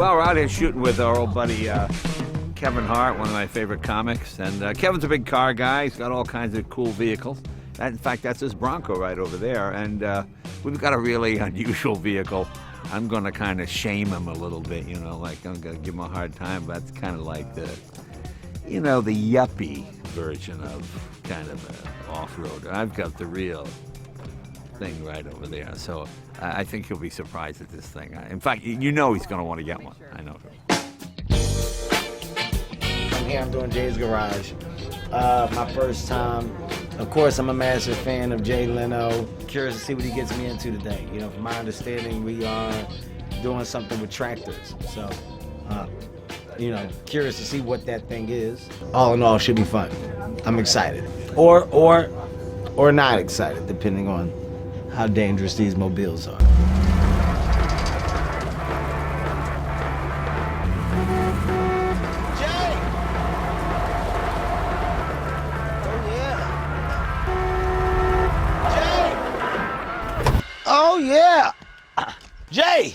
Well, we're out here shooting with our old buddy Kevin Hart, one of my favorite comics. And Kevin's a big car guy. He's got all kinds of cool vehicles. In fact, that's his Bronco right over there. And we've got a really unusual vehicle. I'm going to kind of shame him a little bit, you know, like I'm going to give him a hard time. But it's kind of like the, you know, the yuppie version of kind of an off-road. I've got the real thing right over there. So I think he'll be surprised at this thing. In fact, you know he's going to want to get one. I know. I'm here, I'm doing Jay's Garage. My first time. Of course, I'm a massive fan of Jay Leno. Curious to see what he gets me into today. You know, from my understanding, we are doing something with tractors. So, you know, curious to see what that thing is. All in all, should be fun. I'm excited. Or not excited, depending on how dangerous these mobiles are. Jay! Oh yeah! Jay!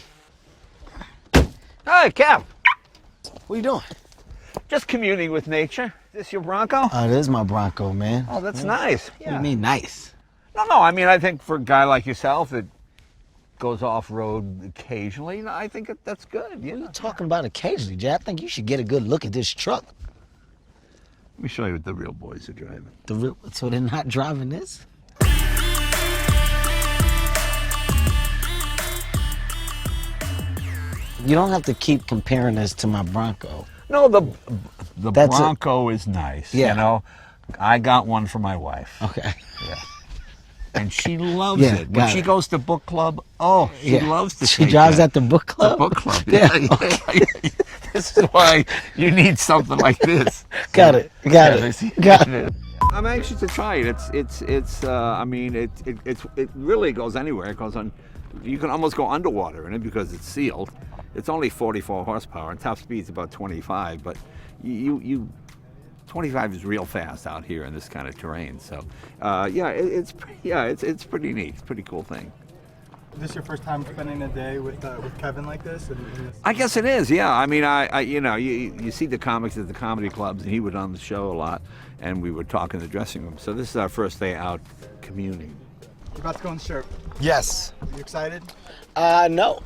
Hi, Kev. What are you doing? Just communing with nature. Is this your Bronco? It is my Bronco, man. Oh, that's nice. What do you mean nice? No, I mean, I think for a guy like yourself that goes off-road occasionally, I think that's good. You know? Talking about occasionally, Jay. I think you should get a good look at this truck. Let me show you what the real boys are driving. So they're not driving this? You don't have to keep comparing this to my Bronco. No, the Bronco is nice. Yeah. You know, I got one for my wife. Okay. Yeah. And she loves Yeah, it. When she goes to book club, she loves to She take drives that. at the book club? The book club. Yeah. Yeah. This is why you need something like this. Got it. I'm anxious to try it. I mean, it really goes anywhere. It goes on. You can almost go underwater in it because it's sealed. It's only 44 horsepower and top speed's about 25, but you 25 is real fast out here in this kind of terrain. So, it's pretty neat. It's a pretty cool thing. Is this your first time spending a day with Kevin like this? I guess it is. Yeah. I mean, I you know, you see the comics at the comedy clubs, and he was on the show a lot, and we would talk in the dressing room. So this is our first day out communing. You're about to go in SHERP. Yes. Are you excited? No.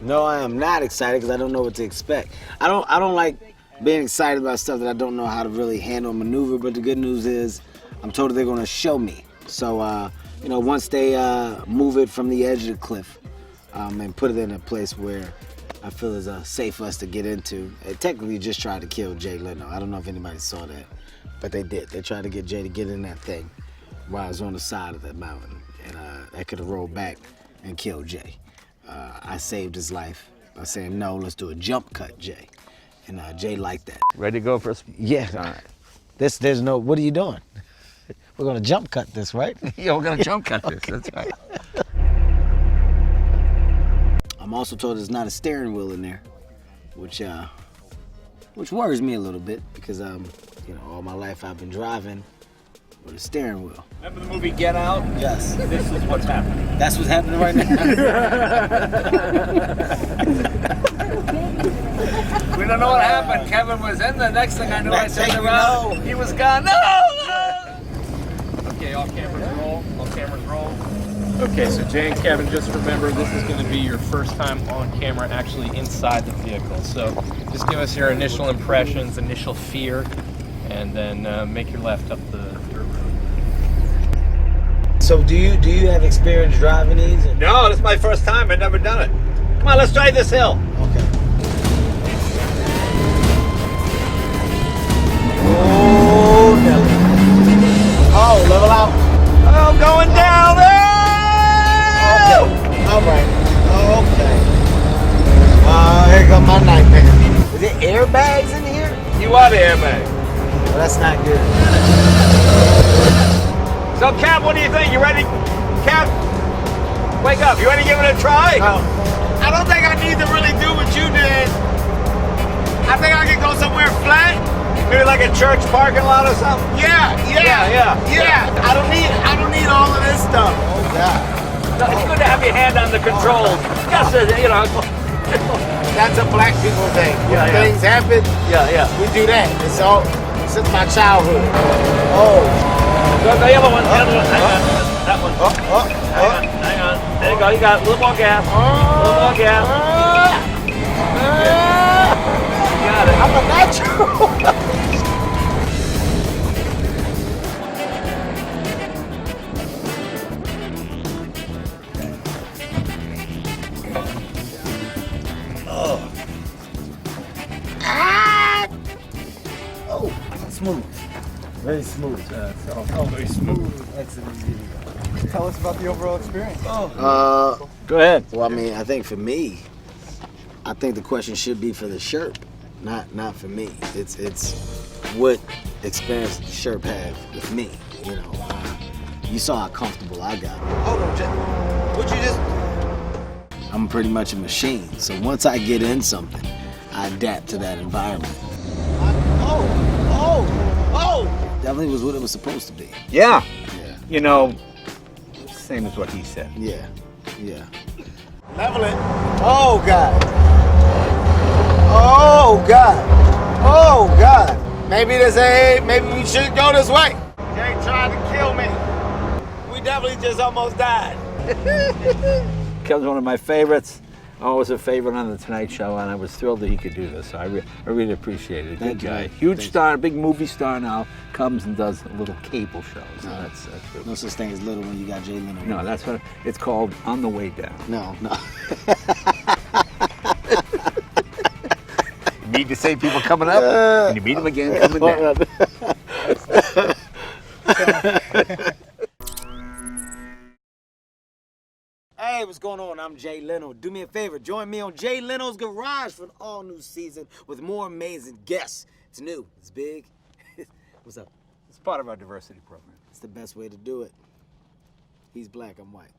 No, I am not excited because I don't know what to expect. I don't like being excited about stuff that I don't know how to really handle and maneuver, but the good news is I'm told they're going to show me. So, you know, once they move it from the edge of the cliff and put it in a place where I feel is safe for us to get into, they technically just tried to kill Jay Leno. I don't know if anybody saw that, but they did. They tried to get Jay to get in that thing while I was on the side of that mountain, and that could have rolled back and killed Jay. I saved his life by saying, no, let's do a jump cut, Jay. And Jay liked that. Ready to go for us? Yeah. All right. There's no, what are you doing? We're going to jump cut this, right? Yeah, we're going to jump cut this. That's right. I'm also told there's not a steering wheel in there, which worries me a little bit because, you know, all my life I've been driving with a steering wheel. Remember the movie Get Out? Yes. This is what's happening. That's what's happening right now. We don't know what happened. Kevin was in. The next thing I knew, I turned around. He was gone. No! Okay, all cameras roll. All cameras roll. Okay, so Jay and Kevin, just remember this is going to be your first time on camera actually inside the vehicle. So just give us your initial impressions, initial fear, and then make your left up the dirt road. So do you have experience driving these? No, this is my first time. I've never done it. Come on, let's try this hill. Okay. Oh, no. Oh, level out. Oh, going down there. Okay. All right. Okay. Here comes my nightmare. Is there airbags in here? You are the airbag. Well, that's not good. So, Cap, what do you think? You ready? Cap, wake up. You ready to give it a try? No. I don't think I need to really do what you did. I think I can go somewhere flat. Maybe like a church parking lot or something. Yeah. I don't need all of this stuff. Oh God. No, it's good to have your hand on the controls. Just, you know, That's a black people thing. Yeah, When yeah. things happen, Yeah. we do that. It's all since my childhood. Oh. The other one. Hang on. That one. Hang on. There you go. You got a little more gas. A little more gas. You got it. I'm a natural. Smooth. Very smooth. Very smooth. That's an easy. Tell us about the overall experience. Go ahead. Well, I mean, I think for me, I think the question should be for the SHERP, not for me. It's what experience did the SHERP have with me. You know, you saw how comfortable I got. Hold on, Jay. What you just? I'm pretty much a machine. So once I get in something, I adapt to that environment. Definitely was what it was supposed to be. Yeah. Yeah. You know, same as what he said. Yeah. Level it. Oh God. Oh God. Oh God. Maybe we should go this way. Jay tried to kill me. We definitely just almost died. Kevin's one of my favorites. Always a favorite on the Tonight Show, and I was thrilled that he could do this. So I really appreciate it. Good Thank you, guy, man. huge Thank star, big movie star now. Comes and does little cable shows. So that's really No such thing as little when you got Jay Leno. no. That's what it's called. On the Way Down. No. You meet the same people coming up, and you meet them again coming down. Hey, what's going on? I'm Jay Leno. Do me a favor, join me on Jay Leno's Garage for an all-new season with more amazing guests. It's new, it's big. What's up? It's part of our diversity program. It's the best way to do it. He's black, I'm white.